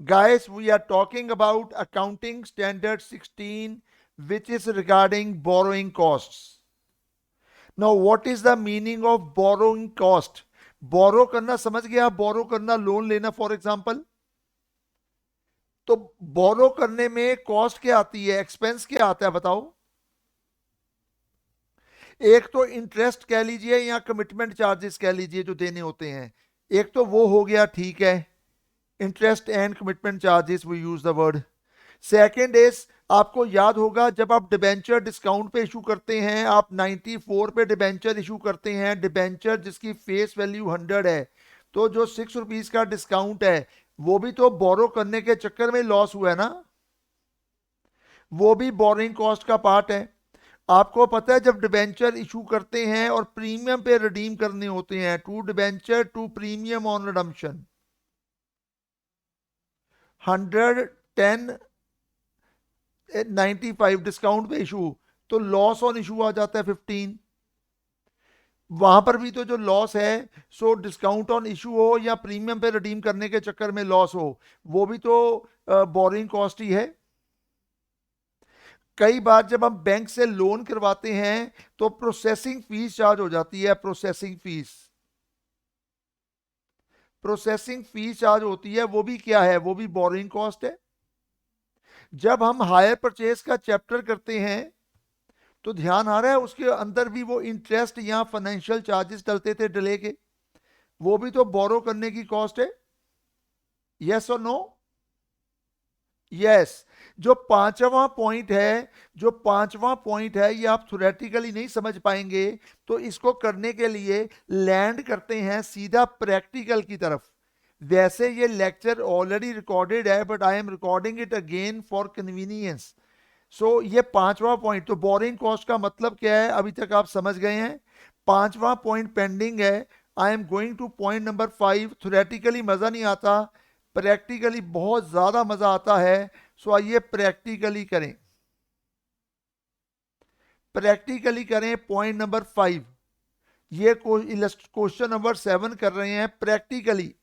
Guys, we are talking about accounting standard 16, which is regarding borrowing costs. Now what is the meaning of borrowing cost? बोरो करना समझ गया, बोरो करना, loan लेना for example. तो बोरो करने में कॉस्ट क्या आती है, एक्सपेंस क्या आता है बताओ। एक तो इंटरेस्ट कह लीजिए या कमिटमेंट चार्जेस कह लीजिए जो देने होते हैं, एक तो वो हो गया, ठीक है, interest and commitment charges, we use the word. Second is, आपको याद होगा जब आप डिबेंचर डिस्काउंट पे इशू करते हैं, आप 94 पे डिबेंचर इशू करते हैं, डिबेंचर जिसकी फेस वैल्यू 100 है, तो जो ₹6 का डिस्काउंट है वो भी तो बोरो करने के चक्कर में लॉस हुआ है ना, वो भी बोरिंग कॉस्ट का पार्ट है। आपको पता है जब डिबेंचर इशू करते हैं और प्रीमियम पे रिडीम करने होते हैं, to debenture to premium on redemption, 110 95 discount पे इशू, तो लॉस ऑन इशू आ जाता है 15। वहां पर भी तो जो लॉस है, सो डिस्काउंट ऑन इशू हो या प्रीमियम पे रिडीम करने के चक्कर में लॉस हो, वो भी तो बोरिंग कॉस्ट ही है। कई बार जब हम बैंक से लोन करवाते हैं तो प्रोसेसिंग फीस चार्ज हो जाती है, processing fees, processing fees charge होती है, वो भी क्या है, वो भी बोरिंग कॉस्ट है। जब हम हायर परचेज का चैप्टर करते हैं तो ध्यान आ रहा है उसके अंदर भी वो इंटरेस्ट या फाइनेंशियल चार्जेस डलते थे डिले के, वो भी तो बोरो करने की कॉस्ट है। यस और नो? यस। जो पांचवा पॉइंट है, जो पांचवा पॉइंट है, ये आप थ्योरेटिकली नहीं समझ पाएंगे, तो इसको करने के लिए लैंड करते हैं सीधा प्रैक्टिकल की तरफ। वैसे ये लेक्चर ऑलरेडी रिकॉर्डेड है, but I am recording it again for convenience. So ये पांचवा पॉइंट, तो बोरिंग कॉस्ट का मतलब क्या है अभी तक आप समझ गए हैं। पांचवा पॉइंट पेंडिंग है, I am going two point number 5। Theoretically मजा नहीं आता, प्रैक्टिकली बहुत ज्यादा मजा आता है। सो आइए प्रैक्टिकली करें, प्रैक्टिकली करें पॉइंट नंबर 5। ये क्वेश्चन नंबर 7 कर रहे हैं प्रैक्टिकली।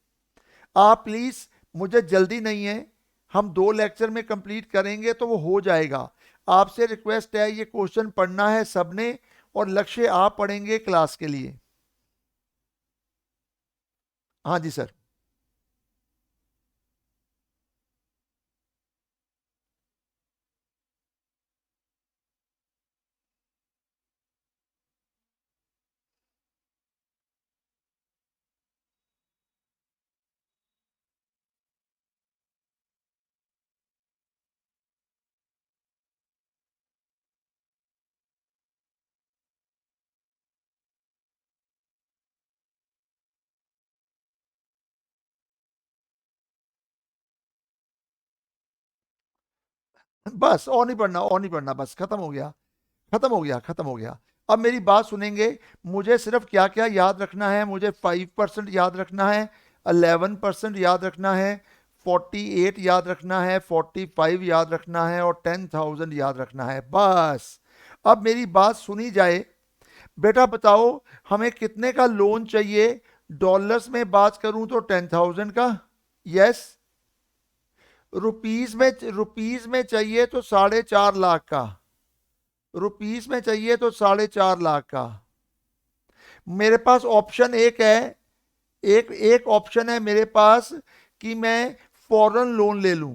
आप प्लीज, मुझे जल्दी नहीं है, हम 2 लेक्चर में कंप्लीट करेंगे तो वो हो जाएगा। आपसे रिक्वेस्ट है, ये क्वेश्चन पढ़ना है सबने, और लक्ष्य आप पढ़ेंगे क्लास के लिए। हाँ जी सर। बस और नहीं पढ़ना, और नहीं पढ़ना, बस खत्म हो गया, खत्म हो गया, खत्म हो गया। अब मेरी बात सुनेंगे, मुझे सिर्फ क्या क्या याद रखना है, मुझे 5% याद रखना है, 11% याद रखना है, 48 याद रखना है, 45 याद रखना है, और 10,000 याद रखना है, बस। अब मेरी बात सुनी जाए। बेटा बताओ, हमें कितने का लोन चाहिए? डॉलर्स में बात करूं तो 10,000 का। यस। रुपीज में चाहिए तो 4.5 लाख का, रुपीस में चाहिए तो 4.5 लाख का। मेरे पास ऑप्शन एक है, एक एक ऑप्शन है मेरे पास कि मैं फॉरेन लोन ले लूं।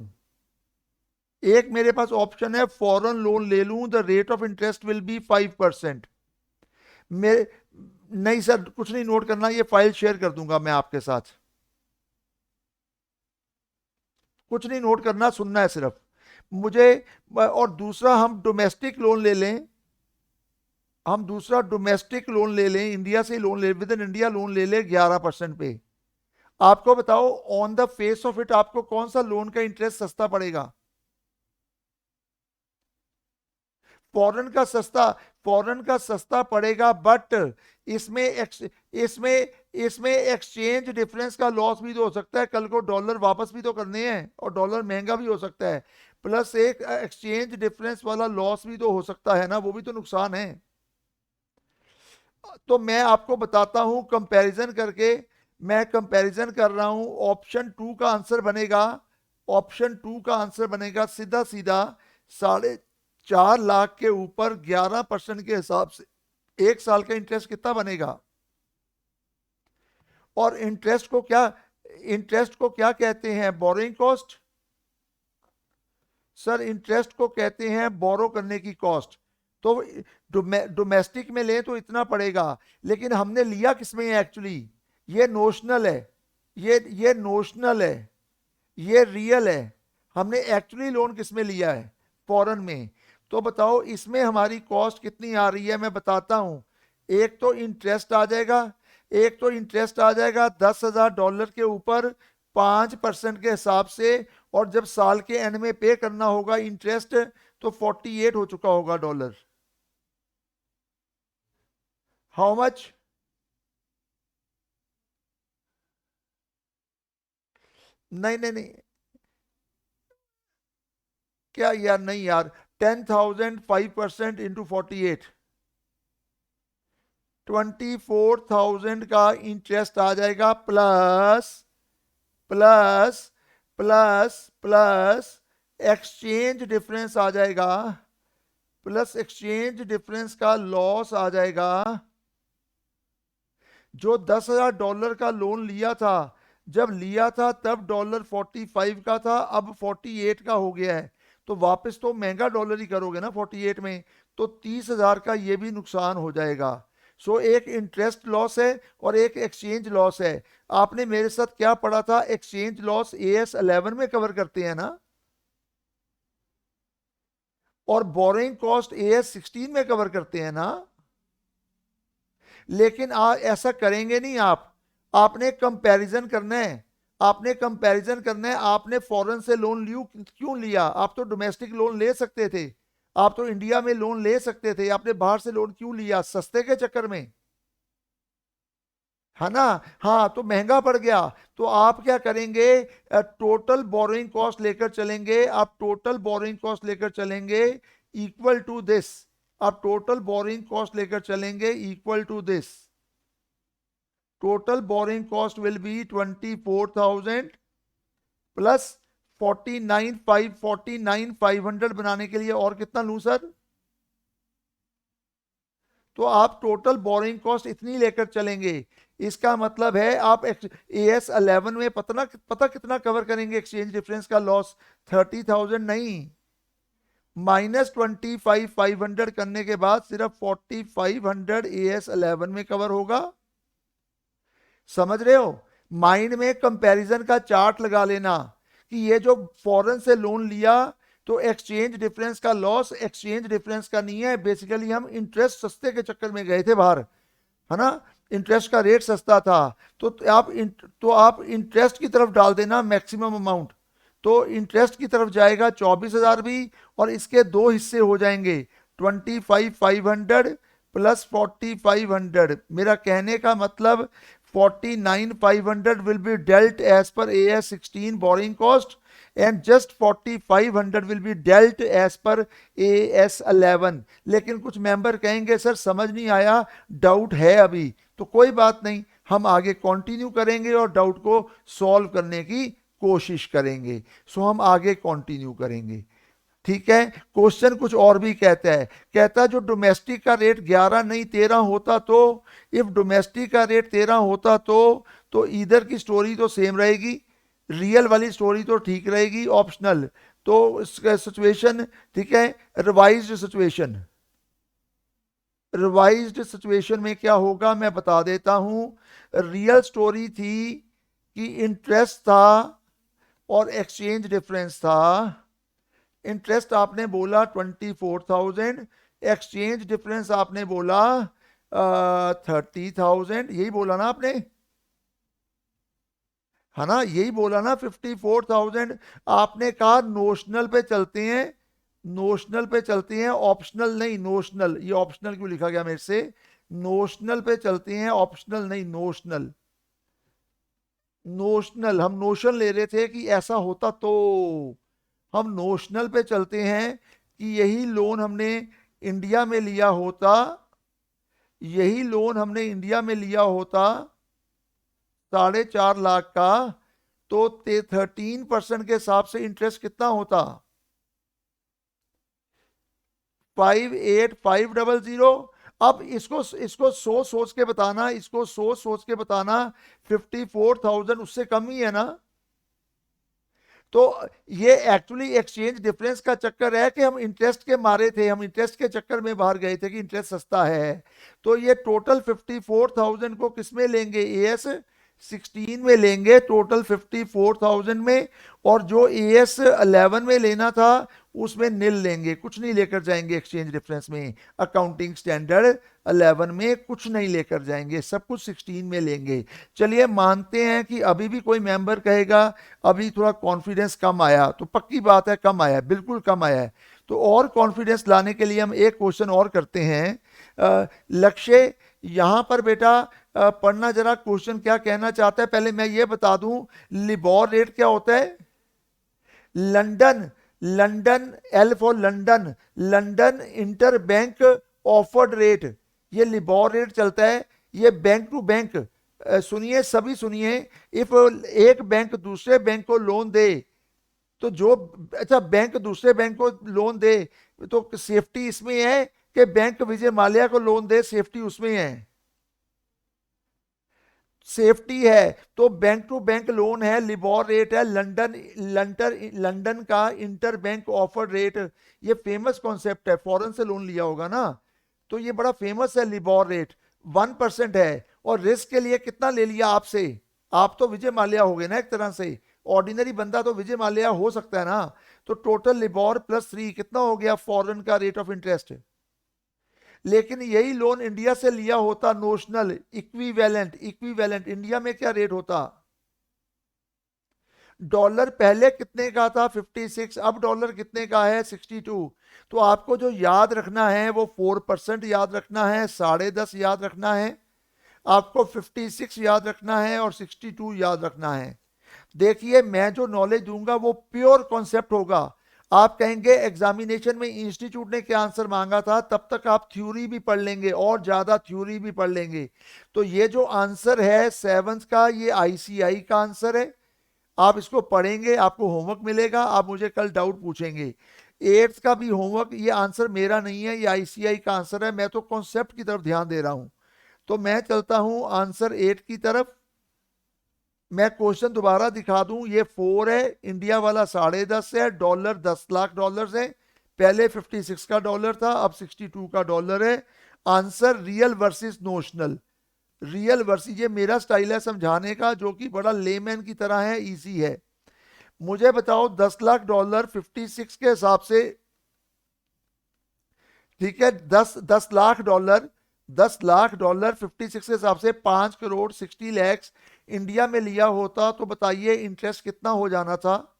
एक मेरे पास ऑप्शन है फॉरेन लोन ले लूं, the rate of interest will be 5%। मेरे, नहीं सर कुछ नहीं नोट करना, ये फाइल शेयर कर दूंगा मैं आपके साथ, कुछ नहीं नोट करना, सुनना है सिर्फ मुझे। और दूसरा हम डोमेस्टिक लोन ले लें, हम दूसरा डोमेस्टिक लोन ले लें, इंडिया से लोन ले, विद इन इंडिया लोन ले लें 11% पे। आपको बताओ on the face of it आपको कौन सा लोन का इंटरेस्ट सस्ता पड़ेगा? फॉरेन का सस्ता, फॉरेन का सस्ता पड़ेगा, बट इसमें इसमें इसमें एक्सचेंज डिफरेंस का लॉस भी तो हो सकता है, कल को डॉलर वापस भी तो करने हैं और डॉलर महंगा भी हो सकता है, प्लस एक एक्सचेंज डिफरेंस वाला लॉस भी तो हो सकता है ना, वो भी तो नुकसान है। तो मैं आपको बताता हूं कंपैरिजन करके, मैं कंपैरिजन कर रहा हूं, ऑप्शन 2 का आंसर बनेगा ऑप्शन 2 का आंसर बनेगा सीधा सीधा 4.5 लाख के ऊपर 11% के हिसाब से 1 साल का इंटरेस्ट कितना बनेगा। और इंटरेस्ट को क्या कहते हैं, बोरोइंग कॉस्ट। सर इंटरेस्ट को कहते हैं बोरो करने की कॉस्ट। तो डोमेस्टिक में ले तो इतना पड़ेगा, लेकिन हमने लिया किसमें है एक्चुअली, ये नोशनल है, ये नोशनल है, ये रियल है। हमने एक्चुअली लोन किसमें लिया है, फॉरेन में। तो बताओ इसमें हमारी कॉस्ट कितनी आ रही है, मैं बताता हूं। एक तो इंटरेस्ट आ जाएगा, $10,000 के ऊपर 5% के हिसाब से, और जब साल के एंड में पे करना होगा इंटरेस्ट तो 48 हो चुका होगा डॉलर। हाउ मच, नहीं नहीं नहीं, क्या यार, नहीं यार, 10,000 5% इंटू 48, 24,000 का इंटरेस्ट आ जाएगा, plus plus plus plus exchange difference आ जाएगा, प्लस एक्सचेंज डिफरेंस का लॉस आ जाएगा। जो $10,000 का लोन लिया था, जब लिया था तब $45 का था, अब 48 का हो गया है। तो वापस तो महंगा डॉलर ही करोगे ना 48 में, तो 30,000 का ये भी नुकसान हो जाएगा। सो एक इंटरेस्ट लॉस है और एक एक्सचेंज लॉस है। आपने मेरे साथ क्या पढ़ा था, एक्सचेंज लॉस AS 11 में कवर करते हैं ना, और बोरोइंग कॉस्ट AS 16 में कवर करते हैं ना। लेकिन ऐसा करेंगे नहीं आप, आपने कंपैरिजन करना है, आपने फॉरेन से लोन क्यों लिया, आप तो डोमेस्टिक लोन ले सकते थे, आप तो इंडिया में लोन ले सकते थे, आपने बाहर से लोन क्यों लिया, सस्ते के चक्कर में, है ना। हाँ तो महंगा पड़ गया, तो आप क्या करेंगे, टोटल बोरोइंग कॉस्ट लेकर चलेंगे, आप टोटल बोरोइंग कॉस्ट लेकर चलेंगे इक्वल टू दिस, आप टोटल बोरोइंग कॉस्ट लेकर चलेंगे equal to this, total borrowing cost will be 24,000 plus 49,500 बनाने के लिए और कितना लूं सर, तो आप टोटल बोरिंग कॉस्ट इतनी लेकर चलेंगे। इसका मतलब है आप AS 11 में पता कितना कवर करेंगे एक्सचेंज डिफरेंस का लॉस, 30,000 नहीं, -25,500 करने के बाद सिर्फ 4,500 AS 11 में कवर होगा। समझ रहे हो, माइंड में कंपैरिजन का चार्ट लगा लेना कि ये जो फॉरेन से लोन लिया तो एक्सचेंज डिफरेंस का लॉस एक्सचेंज डिफरेंस का नहीं है, बेसिकली हम इंटरेस्ट सस्ते के चक्कर में गए थे बाहर, है ना, इंटरेस्ट का रेट सस्ता था। तो आप इंटरेस्ट की तरफ डाल देना मैक्सिमम अमाउंट, तो इंटरेस्ट की तरफ जाएगा 24,000 भी, और इसके दो हिस्से हो जाएंगे 25,500 प्लस 4,500। मेरा कहने का मतलब 49,500 will be dealt as per AS 16 borrowing cost and just 4,500 will be dealt as per AS 11। लेकिन कुछ मेंबर कहेंगे सर समझ नहीं आया, डाउट है अभी, तो कोई बात नहीं, हम आगे कंटिन्यू करेंगे और डाउट को सॉल्व करने की कोशिश करेंगे। सो हम आगे कंटिन्यू करेंगे, ठीक है। क्वेश्चन कुछ और भी कहता है जो डोमेस्टिक का रेट 11 नहीं 13 होता तो, इफ डोमेस्टिक का रेट 13 होता तो इधर की स्टोरी तो सेम रहेगी, रियल वाली स्टोरी तो ठीक रहेगी, ऑप्शनल तो सिचुएशन, ठीक है। रिवाइज्ड सिचुएशन में क्या होगा मैं बता देता हूं। रियल स्टोरी थी कि इंटरेस्ट था और एक्सचेंज डिफरेंस था। इंटरेस्ट आपने बोला 24,000, एक्सचेंज डिफरेंस आपने बोला 30,000, यही बोला ना आपने, है ना, यही बोला ना 54,000। आपने कहा नोशनल पे चलते हैं, नोशनल पे चलते हैं, ऑप्शनल नहीं नोशनल, ये ऑप्शनल क्यों लिखा गया मेरे से, नोशनल पे चलते हैं ऑप्शनल नहीं, नोशनल। नोशनल हम नोशन ले रहे थे कि ऐसा होता तो, हम नोशनल पे चलते हैं कि यही लोन हमने इंडिया में लिया होता, यही लोन हमने इंडिया में लिया होता 4.5 लाख का, तो 13% के हिसाब से इंटरेस्ट कितना होता? 58500। अब इसको सोच सोच के बताना, इसको सोच सोच के बताना, 54,000 उससे कम ही है ना। तो ये एक्चुअली एक्सचेंज डिफरेंस का चक्कर है कि हम इंटरेस्ट के मारे थे, हम इंटरेस्ट के चक्कर में बाहर गए थे कि इंटरेस्ट सस्ता है। तो ये टोटल 54,000 को किस में लेंगे? AS 16 में लेंगे, टोटल 54,000 में। और जो AS 11 में लेना था उसमें नील लेंगे, कुछ नहीं लेकर जाएंगे एक्सचेंज डिफरेंस में। अकाउंटिंग स्टैंडर्ड 11 में कुछ नहीं लेकर जाएंगे, सब कुछ 16 में लेंगे। चलिए मानते हैं कि अभी भी कोई मेंबर कहेगा अभी थोड़ा कॉन्फिडेंस कम आया, तो पक्की बात है कम आया है, बिल्कुल कम आया है। तो और कॉन्फिडेंस लाने के लिए हम एक क्वेश्चन और करते हैं। लक्ष्य यहां पर बेटा पढ़ना, जरा क्वेश्चन क्या कहना चाहता है। पहले मैं ये बता दूं, लिबोर रेट क्या होता है? London, London, L for London, London inter bank offered rate, ये लिबोर रेट चलता है। ये बैंक टू बैंक, सुनिए सभी सुनिए, इफ एक बैंक दूसरे बैंक को लोन दे, तो जो, अच्छा बैंक दूसरे बैंक को लोन दे, तो सेफ्टी इसमें है कि बैंक विजय माल्या को लोन दे, सेफ्टी उसमें है, सेफ्टी है। तो बैंक टू बैंक लोन है, लिबोर रेट है, लंदन, लंदन का इंटर बैंक ऑफर रेट। ये फेमस कॉन्सेप्ट है, फॉरेन से लोन लिया होगा ना, तो ये बड़ा फेमस है लिबोर रेट। 1% है। और रिस्क के लिए कितना ले लिया आपसे? आप तो विजय माल्या हो गए ना एक तरह से, ऑर्डिनरी बंदा तो विजय माल्या हो सकता है ना। तो टोटल लिबोर प्लस 3 कितना हो गया फॉरेन का रेट ऑफ इंटरेस्ट। लेकिन यही लोन इंडिया से लिया होता नोशनल, इक्विवेलेंट, इक्विवेलेंट इंडिया में क्या रेट होता? डॉलर पहले कितने का था? 56, अब डॉलर कितने का है? 62। तो आपको जो याद रखना है वो 4% याद रखना है, 10.5 याद रखना है, आपको 56 याद रखना है और 62 याद रखना है। देखिए मैं जो नॉलेज दूंगा वो प्योर कॉन्सेप्ट होगा। आप कहेंगे एग्जामिनेशन में इंस्टीट्यूट ने क्या आंसर मांगा था, तब तक आप थ्योरी भी पढ़ लेंगे और ज्यादा थ्योरी भी पढ़ लेंगे। तो ये जो आंसर है 7th का, ये ICI का आंसर है। आप इसको पढ़ेंगे, आपको होमवर्क मिलेगा, आप मुझे कल डाउट पूछेंगे। 8th का भी होमवर्क, ये आंसर मेरा नहीं है, ये ICI का आंसर है, मैं तो कॉन्सेप्ट की तरफ ध्यान दे रहा हूं। तो मैं चलता हूं आंसर 8 की तरफ। मैं क्वेश्चन दोबारा दिखा दूं, ये 4 है, इंडिया वाला 10.5 है, डॉलर 10 लाख डॉलर है। पहले 56 का डॉलर था, अब 62 का डॉलर है। Answer real versus notional, real versus, ये मेरा स्टाइल है समझाने का, जो कि बड़ा लेमैन की तरह है, इजी है। मुझे बताओ 10 लाख डॉलर 56 के हिसाब से, ठीक है, 10 लाख डॉलर, 10 लाख डॉलर 56 के हिसाब से 5 करोड़ 60 लैक्स इंडिया में लिया होता, तो बताइए इंटरेस्ट कितना हो जाना था?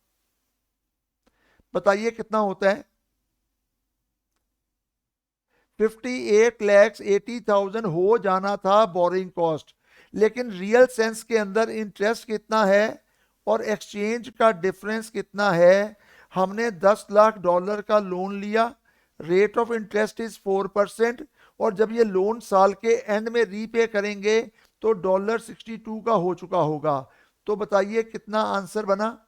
बताइए कितना होता है? 58,80,000 हो जाना था बोरिंग कॉस्ट। लेकिन रियल सेंस के अंदर इंटरेस्ट कितना है और एक्सचेंज का डिफरेंस कितना है? हमने 10 लाख डॉलर का लोन लिया, रेट ऑफ इंटरेस्ट इज 4%, और जब ये लोन साल के एंड में रीपे करेंगे तो डॉलर 62 का हो चुका होगा। तो बताइए कितना आंसर बना?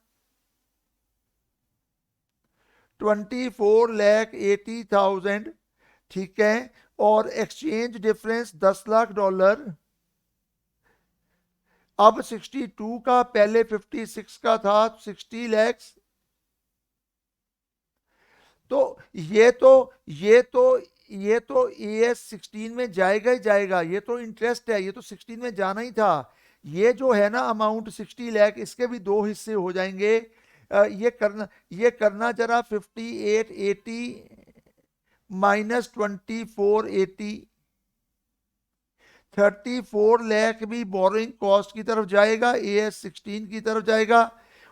24,80,000, ठीक है। और एक्सचेंज डिफरेंस 10 लाख डॉलर, अब 62 का, पहले 56 का था, 60 लैक्स। तो ये तो AS 16 में जाएगा ही जाएगा, ये तो इंटरेस्ट है, ये तो 16 में जाना ही था। ये जो है ना अमाउंट 60 लाख, इसके भी दो हिस्से हो जाएंगे। ये करना जरा 5880 माइनस 2480, 34 लाख भी बोरिंग कॉस्ट की तरफ जाएगा, AS 16 की तरफ जाएगा।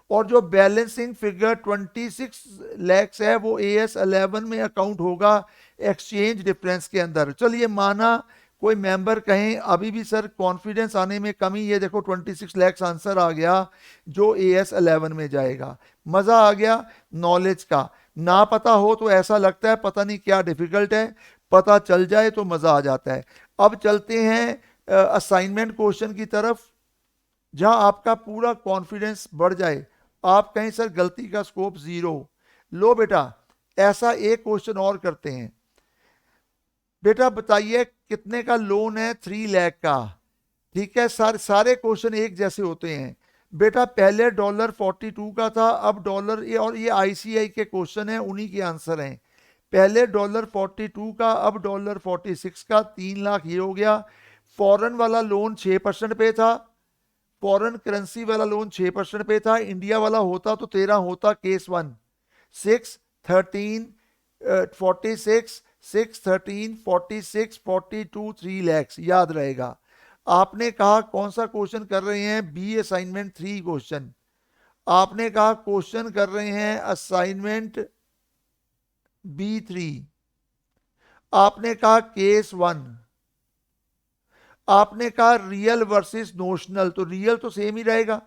और जो बैलेंसिंग फिगर 26 लैक्स है वो AS 11 में अकाउंट होगा एक्सचेंज डिफरेंस के अंदर। चलिए माना कोई मेंबर कहें अभी भी सर कॉन्फिडेंस आने में कमी, ये देखो 26 लैक्स आंसर आ गया जो AS 11 में जाएगा। मजा आ गया नॉलेज का। ना पता हो तो ऐसा लगता है पता नहीं क्या डिफिकल्ट है, पता चल जाए तो मजा आ जाता है। अब चलते हैं असाइनमेंट क्वेश्चन की तरफ। जहां आपका पूरा कॉन्फिडेंस बढ़ जाए, आप कहें सर गलती का स्कोप 0। लो बेटा, ऐसा एक क्वेश्चन और करते हैं। बेटा बताइए कितने का लोन है? 3 लाख का। ठीक है, सारे क्वेश्चन एक जैसे होते हैं। बेटा पहले $42 का था, अब डॉलर, ये और ये आईसीआई के क्वेश्चन है, उन्हीं के आंसर हैं। पहले $42 का, अब $46 का, 3 लाख ये हो गया। फॉरेन वाला लोन 6% पे था, फॉरेन करेंसी वाला लोन 6% पे था। इंडिया वाला होता तो 13 होता। केस 1 6 13 46 6 13 46 42 3 लैक्स, याद रहेगा। आपने कहा कौन सा क्वेश्चन कर रहे हैं? B assignment 3 question. आपने कहा क्वेश्चन कर रहे हैं असाइनमेंट B3। आपने कहा केस 1। आपने कहा रियल वर्सेस नोशनल, तो रियल तो सेम ही रहेगा।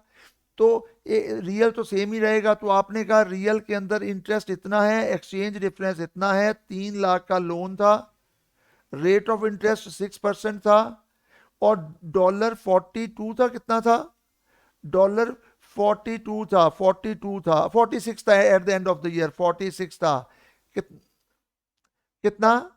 तो रियल तो सेम ही रहेगा, तो आपने कहा रियल के अंदर इंटरेस्ट इतना है, एक्सचेंज डिफरेंस इतना है। 3 लाख का लोन था, रेट ऑफ इंटरेस्ट 6% था, और $42 था। कितना था? $42 था, 42 था, 46 था at the end of the year, 46 था। कितना?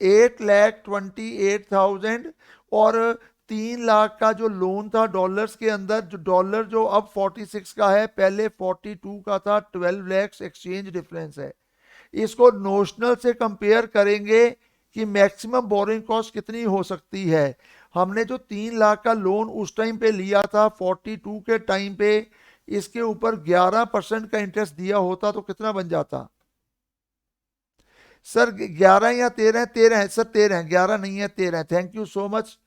8,28,000। और 3 लाख का जो लोन था डॉलर्स के अंदर, जो डॉलर जो अब 46 का है, पहले 42 का था, 12 लैक्स एक्सचेंज डिफरेंस है। इसको नोशनल से कंपेयर करेंगे कि मैक्सिमम बोरिंग कॉस्ट कितनी हो सकती है। हमने जो 3 लाख का लोन उस टाइम पे लिया था 42 के टाइम पे, इसके ऊपर 11% का इंटरेस्ट दिया होता तो कितना बन जाता? सर 11 या 13? 13 है सर, 13 है, 11 नहीं है, 13 है। Thank you so much.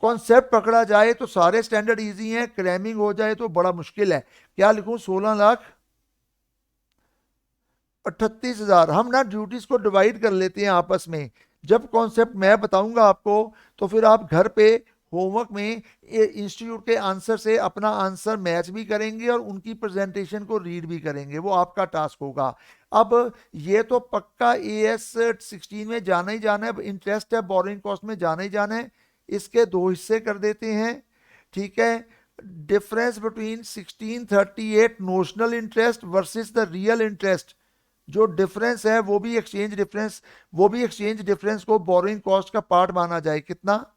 Concept पकड़ा जाए तो सारे स्टैंडर्ड इजी हैं, क्रैमिंग हो जाए तो बड़ा मुश्किल है। क्या लिखूं? 16,38,000। हम ना ड्यूटीज को डिवाइड कर लेते हैं आपस में। जब कॉन्सेप्ट मैं बताऊंगा आपको, तो फिर आप घर पे होमवर्क में इंस्टीट्यूट के आंसर से अपना आंसर मैच भी करेंगे और उनकी प्रेजेंटेशन को रीड भी करेंगे, वो आपका टास्क होगा। अब ये तो पक्का AS16 में जाना ही जाना है, इंटरेस्ट है बोरिंग कॉस्ट में जाना ही जाना है। इसके 2 हिस्से कर देते हैं। ठीक है, difference between 1638 notional interest versus the real interest, जो डिफरेंस है वो भी एक्सचेंज डिफरेंस, वो भी एक्सचेंज डिफरेंस को बोरिंग कॉस्ट का पार्ट माना जाए। कितना?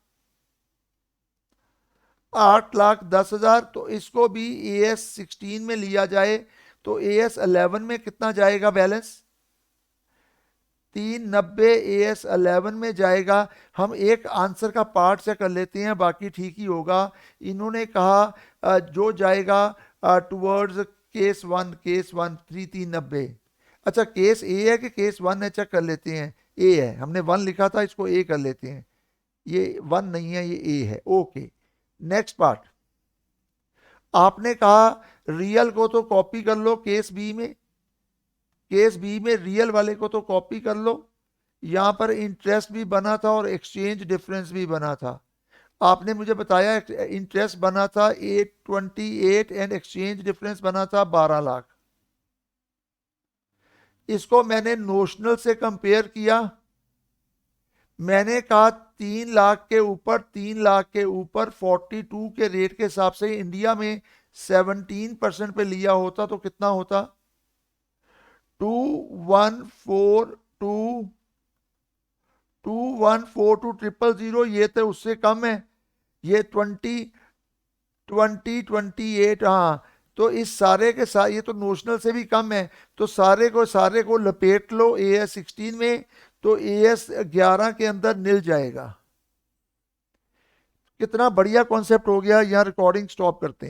8,10,000। तो इसको भी AS16 में लिया जाए तो AS11 में कितना जाएगा बैलेंस? 390 AS11 में जाएगा। हम एक आंसर का पार्ट से कर लेते हैं, बाकी ठीक ही होगा। इन्होंने कहा जो जाएगा टुवर्ड्स केस 1, केस 1 390। अच्छा केस ए है कि केस 1 है? चेक कर लेते हैं। ए है, हमने 1 लिखा था, इसको ए कर लेते हैं। ये 1 नहीं है, ये ए है। Okay, next part. आपने कहा रियल को तो कॉपी कर लो केस बी में, केस बी में रियल वाले को तो कॉपी कर लो। यहां पर इंटरेस्ट भी बना था और एक्सचेंज डिफरेंस भी बना था। आपने मुझे बताया इंटरेस्ट बना था 828 एंड एक्सचेंज डिफरेंस बना था 12 लाख। इसको मैंने नोशनल से कंपेयर किया। मैंने कहा 3 लाख के ऊपर, 3 लाख के ऊपर 42 के रेट के हिसाब से इंडिया में 17% पे लिया होता तो कितना होता? 2142 2142,000। ये तो उससे कम है, ये 2028। हाँ, तो इस सारे के साथ ये तो नोशनल से भी कम है, तो सारे को लपेट लो AS16 में, तो AS11 के अंदर मिल जाएगा। कितना बढ़िया कॉन्सेप्ट हो गया। यहां रिकॉर्डिंग स्टॉप करते हैं।